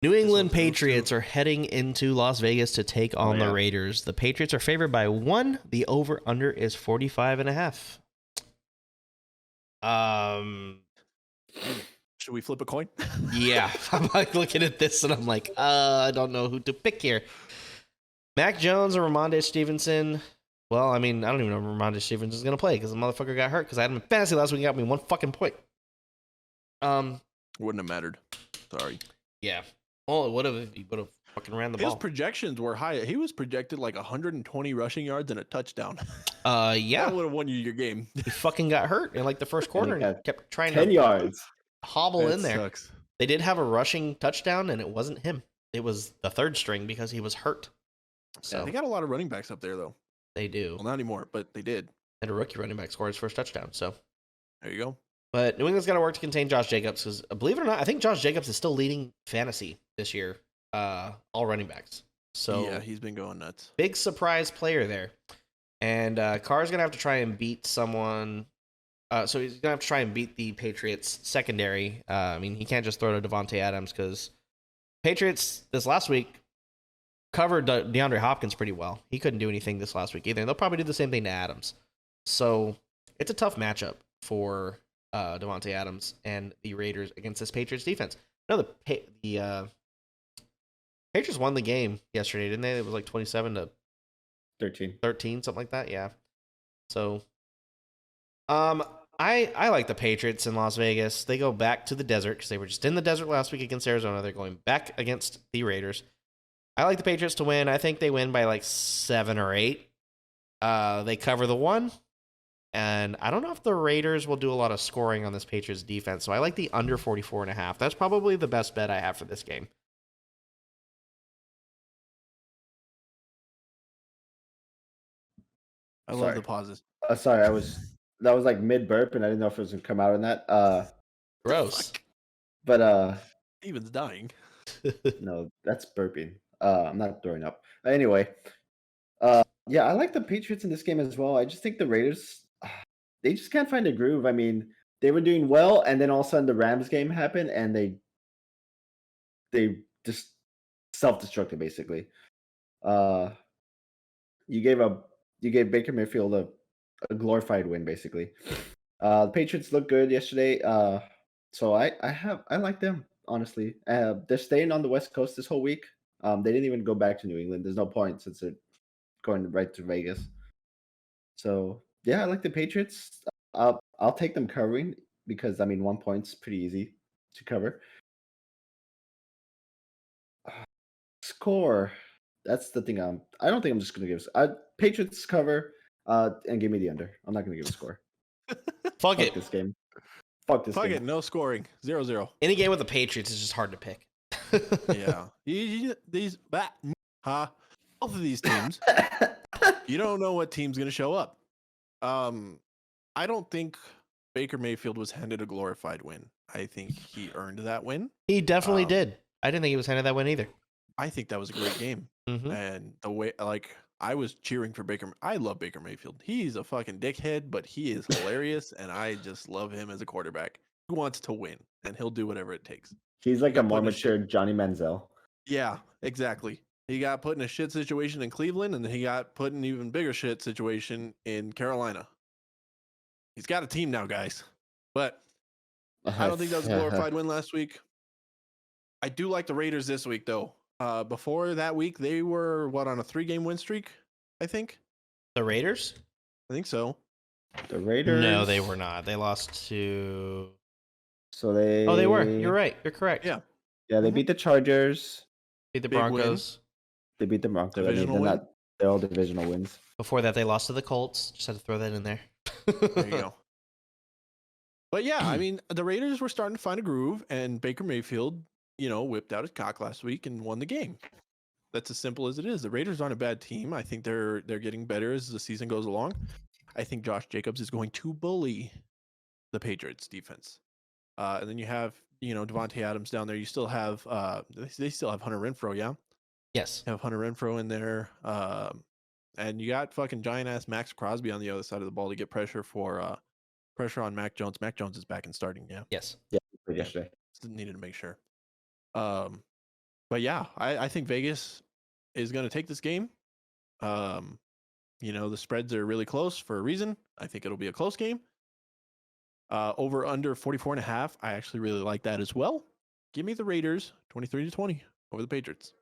New England Patriots are heading into Las Vegas to take on the Raiders. The Patriots are favored by 1. The over-under is 45.5. Should we flip a coin? Yeah. I'm like looking at this and I'm like, I don't know who to pick here. Mac Jones or Ramondre Stevenson? Well, I mean, I don't even know if Ramondre Stevenson is going to play because the motherfucker got hurt because I had him in fantasy last week and got me 1 fucking point. Wouldn't have mattered. Sorry. Yeah. Well, it would have if he would have fucking ran the ball. His projections were high. He was projected like 120 rushing yards and a touchdown. Yeah. That would have won you your game. He fucking got hurt in like the first quarter and kept trying 10 yards. hobble in there. Sucks. They did have a rushing touchdown and it wasn't him. It was the third string because he was hurt. So yeah, they got a lot of running backs up there though. They do. Well, not anymore, but they did. And a rookie running back scored his first touchdown. So there you go. But New England's got to work to contain Josh Jacobs because, believe it or not, I think Josh Jacobs is still leading fantasy this year, all running backs. So yeah, he's been going nuts. Big surprise player there. And Carr's going to have to try and beat someone. So he's going to have to try and beat the Patriots secondary. I mean, he can't just throw to Devontae Adams because Patriots this last week covered DeAndre Hopkins pretty well. He couldn't do anything this last week either. And they'll probably do the same thing to Adams. So it's a tough matchup for Devontae Adams and the Raiders against this Patriots defense. No, the Patriots won the game yesterday, didn't they? It was like 27-13, something like that. Yeah. So, I like the Patriots in Las Vegas. They go back to the desert because they were just in the desert last week against Arizona. They're going back against the Raiders. I like the Patriots to win. I think they win by like 7 or 8. They cover the 1. And I don't know if the Raiders will do a lot of scoring on this Patriots defense. So I like the under 44.5. That's probably the best bet I have for this game. I love the pauses. Sorry, that was like mid burp and I didn't know if it was gonna come out in that. Gross. But Steven's dying. No, that's burping. I'm not throwing up. Anyway, yeah, I like the Patriots in this game as well. I just think the Raiders, they just can't find a groove. I mean, they were doing well, and then all of a sudden the Rams game happened, and they just self-destructed basically. You gave Baker Mayfield a glorified win basically. The Patriots looked good yesterday. So I like them honestly. They're staying on the West Coast this whole week. They didn't even go back to New England. There's no point since they're going right to Vegas. So yeah, I like the Patriots. I'll take them covering because I mean 1 point's pretty easy to cover. Score. That's the thing. I don't think I'm just gonna give. Patriots cover. And give me the under. I'm not gonna give a score. Fuck it. This game. Fuck this game. It. No scoring. 0-0. Any game with the Patriots is just hard to pick. Yeah. Both of these teams, you don't know what team's going to show up. I don't think Baker Mayfield was handed a glorified win. I think he earned that win. He definitely did. I didn't think he was handed that win either. I think that was a great game. Mm-hmm. And the way, I was cheering for Baker. I love Baker Mayfield. He's a fucking dickhead, but he is hilarious, and I just love him as a quarterback. He wants to win, and he'll do whatever it takes. He's like a more mature Johnny Manziel. Yeah, exactly. He got put in a shit situation in Cleveland, and then he got put in an even bigger shit situation in Carolina. He's got a team now, guys. But I don't think that was a glorified win last week. I do like the Raiders this week, though. Before that week, they were, on a 3-game win streak, I think? The Raiders? I think so. The Raiders? No, they were not. They lost to... So they... Oh, they were. You're right. You're correct. Yeah. Yeah, they beat the Chargers. Beat the Broncos. They beat the Broncos. They're all divisional wins. Before that, they lost to the Colts. Just had to throw that in there. There you go. But yeah, I mean, the Raiders were starting to find a groove, and Baker Mayfield, whipped out his cock last week and won the game. That's as simple as it is. The Raiders aren't a bad team. I think they're getting better as the season goes along. I think Josh Jacobs is going to bully the Patriots defense. And then you have, Devontae Adams down there. You still have, they still have Hunter Renfrow, yeah? Yes. You have Hunter Renfrow in there. And you got fucking giant-ass Max Crosby on the other side of the ball to get pressure on Mac Jones. Mac Jones is back and starting, yeah? Yes. Yeah, yesterday. Just needed to make sure. But yeah, I think Vegas is going to take this game. The spreads are really close for a reason. I think it'll be a close game. Over under 44.5. I actually really like that as well. Give me the Raiders 23-20 over the Patriots.